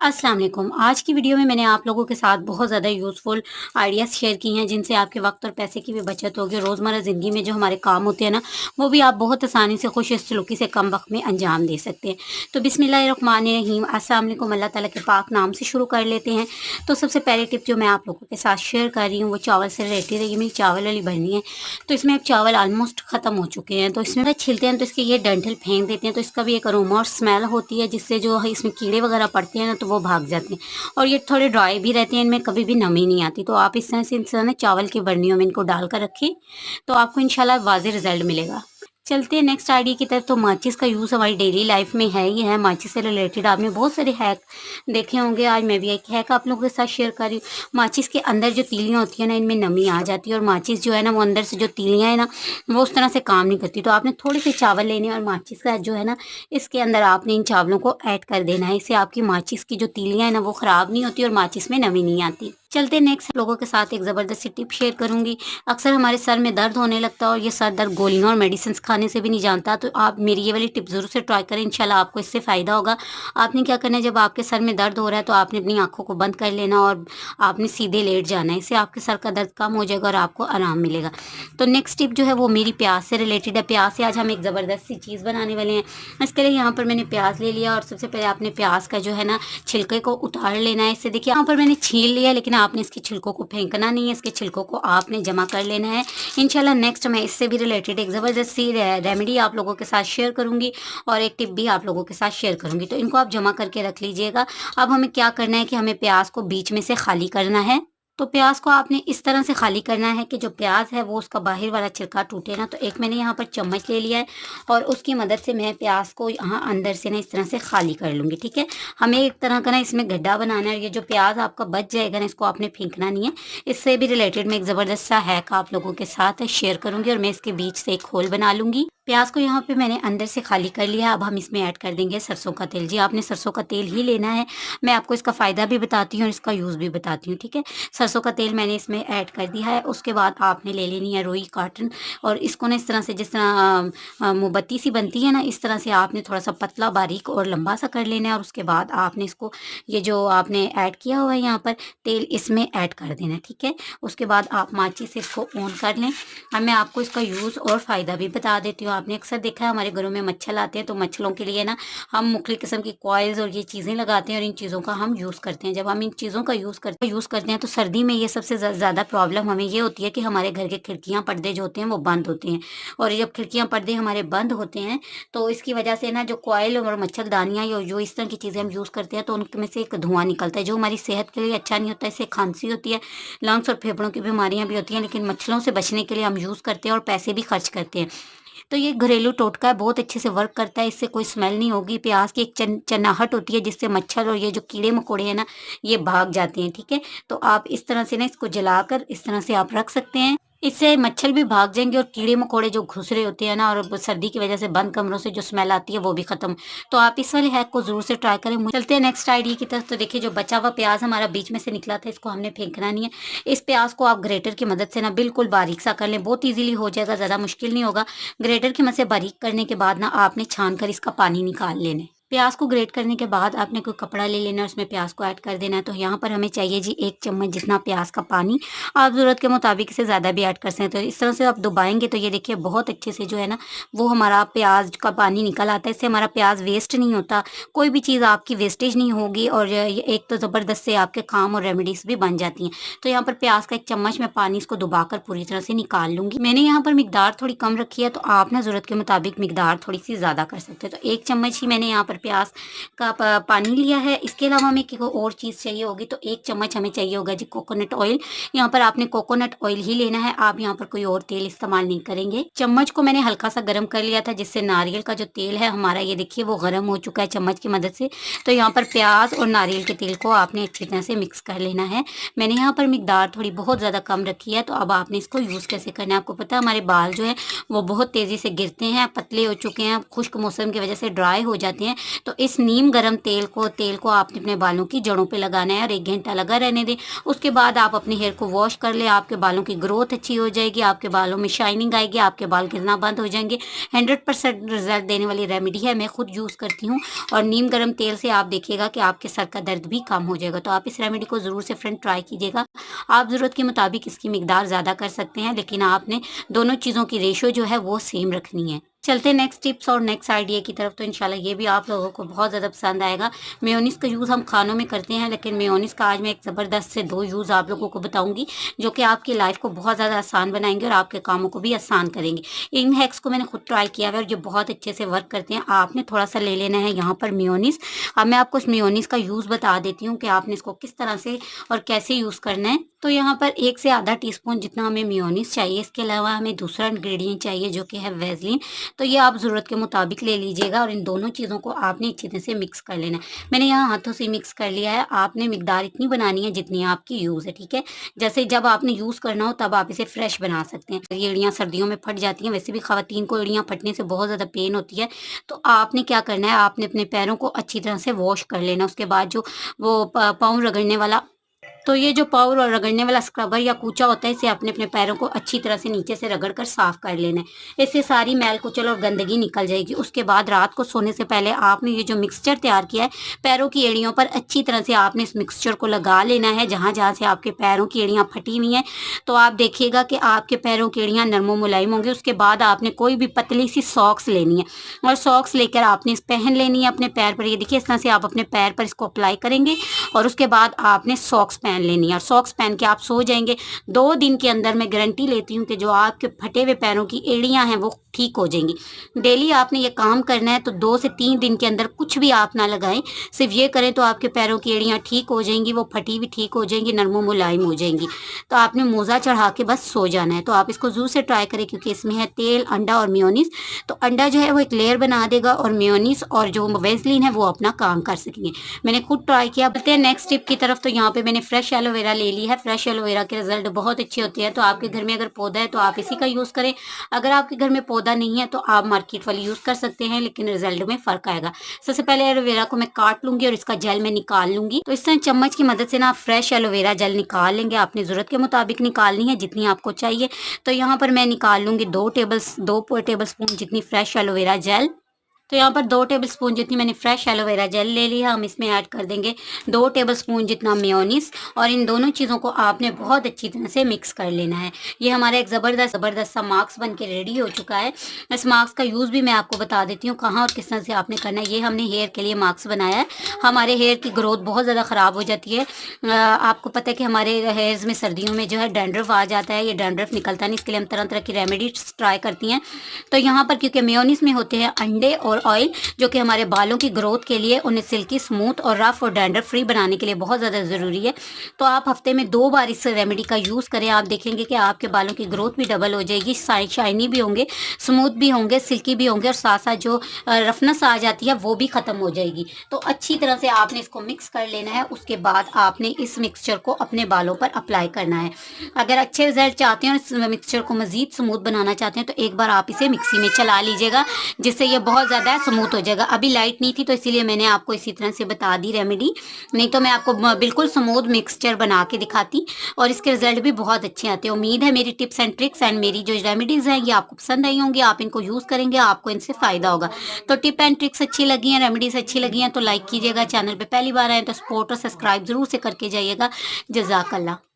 अस्सलाम वालेकुम। आज की वीडियो में मैंने आप लोगों के साथ बहुत ज़्यादा यूज़फुल आइडियाज़ शेयर की हैं जिनसे आपके वक्त और पैसे की भी बचत होगी। रोज़मर्रा ज़िंदगी में जो हमारे काम होते हैं ना, वो भी आप बहुत आसानी से खुश सलूकी से कम वक्त में अंजाम दे सकते हैं। तो बिस्मिल्लाहिर्रहमानिर्रहीम, अस्सलाम वालेकुम। अल्लाह ताला के पाक नाम से शुरू कर लेते हैं। तो सबसे पहले टिप जो मैं आप लोगों के साथ शेयर कर रही हूँ वो चावल से रिलेटेड है। ये मेरी चावल वाली बरनी है। तो इसमें अब चावल ऑलमोस्ट ख़त्म हो चुके हैं। तो इसमें छिलते हैं तो इसके ये डंठल फेंक देते हैं, तो इसका भी एक अरोमा और स्मेल होती है जिससे जो है इसमें कीड़े वगैरह पड़ते हैं ना तो वो भाग जाते हैं। और ये थोड़े ड्राई भी रहते हैं, इनमें कभी भी नमी नहीं आती। तो आप इस तरह ना चावल की बर्नियों में इनको डालकर रखें, तो आपको इंशाल्लाह वाज़े रिज़ल्ट मिलेगा। चलते हैं नेक्स्ट आइडिया की तरफ। तो माचिस का यूज़ हमारी डेली लाइफ में है ही है। माचिस से रिलेटेड आपने बहुत सारे हैक देखे होंगे। आज मैं भी एक हैक आप लोगों के साथ शेयर कर रही हूँ। माचिस के अंदर जो तीलियाँ होती है ना, इनमें नमी आ जाती है और माचिस जो है ना वो अंदर से जो तीलियाँ है ना वो उस तरह से काम नहीं करती। तो आपने थोड़े से चावल लेने और माचिस का जो है ना इसके अंदर आपने इन चावलों को ऐड कर देना है। इससे आपकी माचिस की जो तीलियाँ है ना वो ख़राब नहीं होती और माचिस में नमी नहीं आती। चलते नेक्स्ट लोगों के साथ एक ज़बरदस्त सी टिप शेयर करूंगी। अक्सर हमारे सर में दर्द होने लगता है और ये सर दर्द गोलियों और मेडिसिन खाने से भी नहीं जानता। तो आप मेरी ये वाली टिप ज़रूर से ट्राई करें, इंशाल्लाह आपको इससे फ़ायदा होगा। आपने क्या करना है, जब आपके सर में दर्द हो रहा है तो आपने अपनी आँखों को बंद कर लेना और आपने सीधे लेट जाना है। इससे आपके सर का दर्द कम हो जाएगा और आपको आराम मिलेगा। तो नेक्स्ट टिप जो है वो मेरी प्याज से रिलेटेड है। प्याज से आज हम एक ज़बरदस्त सी चीज़ बनाने वाले हैं। इसके लिए यहाँ पर मैंने प्याज ले लिया और सबसे पहले आपने प्याज का जो है ना छिलके को उतार लेना है। इससे देखिए यहाँ पर मैंने छील लिया, लेकिन आपने इसके छिलकों को फेंकना नहीं है, इसके छिलकों को आपने जमा कर लेना है। इंशाल्लाह नेक्स्ट मैं इससे भी रिलेटेड एक ज़बरदस्त सी रेमेडी आप लोगों के साथ शेयर करूंगी और एक टिप भी आप लोगों के साथ शेयर करूंगी। तो इनको आप जमा करके रख लीजिएगा। अब हमें क्या करना है कि हमें प्याज को बीच में से खाली करना है। तो प्याज को आपने इस तरह से खाली करना है कि जो प्याज है वो उसका बाहर वाला छिलका टूटे ना। तो एक मैंने यहाँ पर चम्मच ले लिया है और उसकी मदद से मैं प्याज को यहाँ अंदर से ना इस तरह से खाली कर लूँगी। ठीक है, हमें एक तरह का ना इसमें गड्ढा बनाना है। ये जो प्याज आपका बच जाएगा ना, इसको आपने फेंकना नहीं है। इससे भी रिलेटेड मैं एक ज़बरदस्त सा हैक आप लोगों के साथ शेयर करूँगी और मैं इसके बीच से एक होल बना लूँगी। प्याज को यहाँ पे मैंने अंदर से खाली कर लिया। अब हम इसमें ऐड कर देंगे सरसों का तेल। जी, आपने सरसों का तेल ही लेना है। मैं आपको इसका फ़ायदा भी बताती हूँ और इसका यूज़ भी बताती हूँ। ठीक है, सरसों का तेल मैंने इसमें ऐड कर दिया है। उसके बाद आपने ले लेनी है रुई कॉटन और इसको ना इस तरह से, जिस तरह मोमबत्ती सी बनती है ना, इस तरह से आपने थोड़ा सा पतला बारीक और लंबा सा कर लेना है। और उसके बाद आपने इसको, ये जो आपने ऐड किया हुआ है यहाँ पर तेल, इसमें ऐड कर देना है। ठीक है, उसके बाद आप माचिस से इसको ऑन कर लें। अब मैं आपको इसका यूज़ और फ़ायदा भी बता देती हूँ। आपने अक्सर देखा है हमारे घरों में मच्छर आते हैं, तो मच्छरों के लिए ना हम मुख्तलिफ़ किस्म की कॉइल्स और ये चीज़ें लगाते हैं और इन चीज़ों का हम यूज़ करते हैं। जब हम इन चीज़ों का यूज़ करते हैं तो सर्दी में ये सबसे ज़्यादा प्रॉब्लम हमें ये होती है कि हमारे घर के खिड़कियाँ पर्दे जो होते हैं वो बंद होते हैं। और जब खिड़कियाँ पर्दे हमारे बंद होते हैं तो इसकी वजह से ना जो कॉइल और मच्छरदानियाँ या जो इस तरह की चीज़ें हम यूज़ करते हैं तो उनमें से एक धुआं निकलता है जो हमारी सेहत के लिए अच्छा नहीं होता है। इससे खांसी होती है, लंग्स और फेफड़ों की बीमारियाँ भी होती हैं। लेकिन मच्छरों से बचने के लिए हम यूज़ करते हैं और पैसे भी खर्च करते हैं। तो ये घरेलू टोटका है, बहुत अच्छे से वर्क करता है। इससे कोई स्मेल नहीं होगी। प्याज की एक चनाहट होती है जिससे मच्छर और ये जो कीड़े मकोड़े हैं ना ये भाग जाते हैं। ठीक है, तो आप इस तरह से ना इसको जलाकर इस तरह से आप रख सकते हैं। इससे मच्छर भी भाग जाएंगे और कीड़े मकोड़े जो घुस रहे होते हैं ना, और सर्दी की वजह से बंद कमरों से जो स्मेल आती है वो भी खत्म। तो आप इस वाले हैक को जरूर से ट्राई करें। चलते हैं नेक्स्ट आइडिया की तरफ। तो देखिए, जो बचा हुआ प्याज हमारा बीच में से निकला था, इसको हमने फेंकना नहीं है। इस प्याज को आप ग्रेटर की मदद से ना बिल्कुल बारीक सा कर लें, बहुत ईजिली हो जाएगा, ज़्यादा मुश्किल नहीं होगा। ग्रेटर की मदद से बारीक करने के बाद ना आपने छान कर इसका पानी निकाल लेना है। प्याज को ग्रेट करने के बाद आपने कोई कपड़ा ले लेना है, उसमें प्याज को ऐड कर देना है। तो यहाँ पर हमें चाहिए जी 1 चम्मच जितना प्याज का पानी। आप ज़रूरत के मुताबिक इसे ज़्यादा भी ऐड कर सकते हैं। तो इस तरह से आप दबाएंगे तो ये देखिए बहुत अच्छे से जो है ना वो हमारा प्याज का पानी निकल आता है। इससे हमारा प्याज वेस्ट नहीं होता, कोई भी चीज़ आपकी वेस्टेज नहीं होगी और ये एक तो ज़बरदस्त से आपके काम और रेमेडीज़ भी बन जाती हैं। तो यहाँ पर प्याज का 1 चम्मच में पानी इसको दबाकर पूरी तरह से निकाल लूँगी। मैंने यहाँ पर मिकदार थोड़ी कम रखी है, तो आप ना ज़रूरत के मुताबिक मिकदार थोड़ी सी ज़्यादा कर सकते हैं। तो 1 चम्मच ही मैंने यहाँ पर प्याज का पानी लिया है। इसके अलावा हमें कोई और चीज़ चाहिए होगी तो 1 चम्मच हमें चाहिए होगा जी कोकोनट ऑयल। यहाँ पर आपने कोकोनट ऑयल ही लेना है, आप यहाँ पर कोई और तेल इस्तेमाल नहीं करेंगे। चम्मच को मैंने हल्का सा गर्म कर लिया था जिससे नारियल का जो तेल है हमारा, ये देखिए वो गर्म हो चुका है चम्मच की मदद से। तो यहाँ पर प्याज और नारियल के तेल को आपने अच्छी तरह से मिक्स कर लेना है। मैंने यहाँ पर मिकदार थोड़ी बहुत ज़्यादा कम रखी है। तो अब आपने इसको यूज़ कैसे करना है, आपको पता है हमारे बाल जो है वो बहुत तेज़ी से गिरते हैं, पतले हो चुके हैं, खुश्क मौसम की वजह से ड्राई हो जाते हैं। तो इस नीम गर्म तेल को आपने अपने बालों की जड़ों पे लगाना है और 1 घंटा लगा रहने दें। उसके बाद आप अपने हेयर को वॉश कर लें, आपके बालों की ग्रोथ अच्छी हो जाएगी, आपके बालों में शाइनिंग आएगी, आपके बाल गिरना बंद हो जाएंगे। 100% रिजल्ट देने वाली रेमेडी है, मैं खुद यूज़ करती हूँ और नीम गर्म तेल से आप देखिएगा कि आपके सर का दर्द भी कम हो जाएगा। तो आप इस रेमेडी को ज़रूर से फ्रेंड ट्राई कीजिएगा। आप ज़रूरत के मुताबिक इसकी मिकदार ज़्यादा कर सकते हैं, लेकिन आपने दोनों चीज़ों की रेशो जो है वो सेम रखनी है। चलते हैं नेक्स्ट टिप्स और नेक्स्ट आइडिया की तरफ। तो इंशाल्लाह ये भी आप लोगों को बहुत ज़्यादा पसंद आएगा। मेयोनीज़ का यूज़ हम खानों में करते हैं, लेकिन मेयोनीज़ का आज मैं एक ज़बरदस्त से 2 यूज़ आप लोगों को बताऊंगी जो कि आपकी लाइफ को बहुत ज़्यादा आसान बनाएंगे और आपके कामों को भी आसान करेंगे। इन हैक्स को मैंने खुद ट्राई किया है और जो बहुत अच्छे से वर्क करते हैं। आपने थोड़ा सा ले लेना है यहाँ पर मेयोनीज़। अब मैं आपको इस मेयोनीज़ का यूज़ बता देती हूँ कि आपने इसको किस तरह से और कैसे यूज़ करना है। तो यहाँ पर 1 से आधा टीस्पून जितना हमें मेयोनीज़ चाहिए। इसके अलावा हमें दूसरा इंग्रेडिएंट चाहिए जो कि है वेज़लिन। तो ये आप ज़रूरत के मुताबिक ले लीजिएगा और इन दोनों चीज़ों को आपने अच्छी तरह से मिक्स कर लेना है। मैंने यहाँ हाथों से मिक्स कर लिया है। आपने मिकदार इतनी बनानी है जितनी आपकी यूज़ है, ठीक है। जैसे जब आपने यूज़ करना हो तब आप इसे फ्रेश बना सकते हैं। ये एड़ियाँ सर्दियों में फट जाती हैं, वैसे भी ख़वातीन को एड़ियाँ फटने से बहुत ज़्यादा पेन होती है। तो आपने क्या करना है, आपने अपने पैरों को अच्छी तरह से वॉश कर लेना। उसके बाद जो वो पाँव रगड़ने वाला, तो ये जो पाउर और रगड़ने वाला स्क्रबर या कूचा होता है, इसे आपने अपने पैरों को अच्छी तरह से नीचे से रगड़ कर साफ कर लेना है। इससे सारी मैल कुचल और गंदगी निकल जाएगी। उसके बाद रात को सोने से पहले आपने ये जो मिक्सचर तैयार किया है, पैरों की एड़ियों पर अच्छी तरह से आपने इस मिक्सचर को लगा लेना है जहाँ जहाँ से आपके पैरों की एड़ियाँ फटी हुई हैं। तो आप देखिएगा कि आपके पैरों की एड़ियाँ नरमो मुलायम होंगी। उसके बाद आपने कोई भी पतली सी सॉक्स लेनी है और सॉक्स लेकर आपने इस पहन लेनी है अपने पैर पर। ये देखिए इस तरह से आप अपने पैर पर इसको अप्लाई करेंगे और उसके बाद आपने सॉक्स पहन लेनी है और सॉक्स पहन के आप सो जाएंगे। 2 दिन के अंदर मैं गारंटी लेती हूँ कि जो आपके फटे हुए पैरों की एड़ियाँ हैं वो ठीक हो जाएंगी। डेली आपने ये काम करना है। तो 2 से 3 दिन के अंदर कुछ भी आप ना लगाएं, सिर्फ ये करें तो आपके पैरों की एड़ियाँ ठीक हो जाएंगी, वो फटी भी ठीक हो जाएंगी, नरमो मुलायम हो जाएंगी। तो आपने मोज़ा चढ़ा के बस सो जाना है। तो आप इसको ज़रूर से ट्राई करें क्योंकि इसमें है तेल, अंडा और मेयोनीज़। तो अंडा जो है वो एक लेयर बना देगा और मेयोनीज़ और जो वेज़लिन है वो अपना काम कर सकेंगे। मैंने खुद ट्राई किया। बढ़ते हैं नेक्स्ट टिप की तरफ। तो यहाँ पे मैंने फ्रेश एलोवेरा ले ली है। फ्रेश एलोवेरा के रिजल्ट बहुत अच्छे होते हैं। तो आपके घर में अगर पौधा है तो आप इसी का यूज़ करें। अगर आपके घर में पौधा नहीं है तो आप मार्केट वाली यूज़ कर सकते हैं, लेकिन रिजल्ट में फ़र्क आएगा। सबसे पहले एलोवेरा को मैं काट लूँगी और इसका जेल मैं निकाल लूँगी। तो इस तरह चम्मच की मदद से ना आप फ्रेश एलोवेरा जेल निकाल लेंगे। आपने ज़रूरत के मुताबिक निकालनी है जितनी आपको चाहिए। तो यहाँ पर मैं निकाल लूँगी 2 टेबल स्पून जितनी फ्रेश एलोवेरा जेल। तो यहाँ पर 2 टेबलस्पून जितनी मैंने फ्रेश एलोवेरा जेल ले ली है। हम इसमें ऐड कर देंगे 2 टेबलस्पून जितना मेयोनीज़ और इन दोनों चीज़ों को आपने बहुत अच्छी तरह से मिक्स कर लेना है। ये हमारा एक ज़बरदस्त सा मास्क बन के रेडी हो चुका है। इस मास्क का यूज़ भी मैं आपको बता देती हूँ कहाँ और किस तरह से आपने करना है। ये हमने हेयर के लिए मास्क बनाया है। हमारे हेयर की ग्रोथ बहुत ज़्यादा ख़राब हो जाती है। आपको पता है कि हमारे हेयर्स में सर्दियों में जो है डैंड्रफ आ जाता है। ये डैंड्रफ निकलता नहीं, इसके लिए हम तरह तरह की रेमेडीज ट्राई करती हैं। तो यहाँ पर क्योंकि मेयोनीज़ में होते हैं अंडे और ऑयल जो कि हमारे बालों की ग्रोथ के लिए, उन्हें सिल्की, स्मूथ और रफ और डैंड्रफ फ्री बनाने के लिए बहुत ज़्यादा ज़रूरी है। तो आप हफ्ते में 2 बार इस रेमेडी का यूज़ करें। आप देखेंगे कि आपके बालों की ग्रोथ भी डबल हो जाएगी, शाइनी भी होंगे, स्मूथ भी होंगे, सिल्की भी होंगे और साथ साथ जो रफनेस आ जाती है वो भी ख़त्म हो जाएगी। तो अच्छी तरह से आपने इसको मिक्स कर लेना है। उसके बाद आपने इस मिक्सचर को अपने बालों पर अप्लाई करना है। अगर अच्छे रिजल्ट चाहते हैं और इस मिक्सचर को मज़ीद स्मूथ बनाना चाहते हैं तो एक बार आप इसे मिक्सी में चला लीजिएगा, जिससे ये बहुत ज़्यादा स्मूथ हो जाएगा। अभी लाइट नहीं थी तो इसीलिए मैंने आपको इसी तरह से बता दी रेमेडी, नहीं तो मैं आपको बिल्कुल स्मूथ मिक्सचर बना के दिखाती और इसके रिजल्ट भी बहुत अच्छे आते हैं। उम्मीद है मेरी टिप्स एंड ट्रिक्स एंड मेरी जो रेमेडीज़ हैं ये आपको पसंद आई होंगी। आप इनको यूज़ करेंगे, आपको इनसे फ़ायदा होगा। तो टिप एंड ट्रिक्स अच्छी लगी हैं, रेमेडीज़ अच्छी लगी हैं तो लाइक कीजिएगा। चैनल पर पहली बार आए तो सपोर्ट और सब्सक्राइब ज़रूर से करके जाइएगा। जज़ाकल्लाह।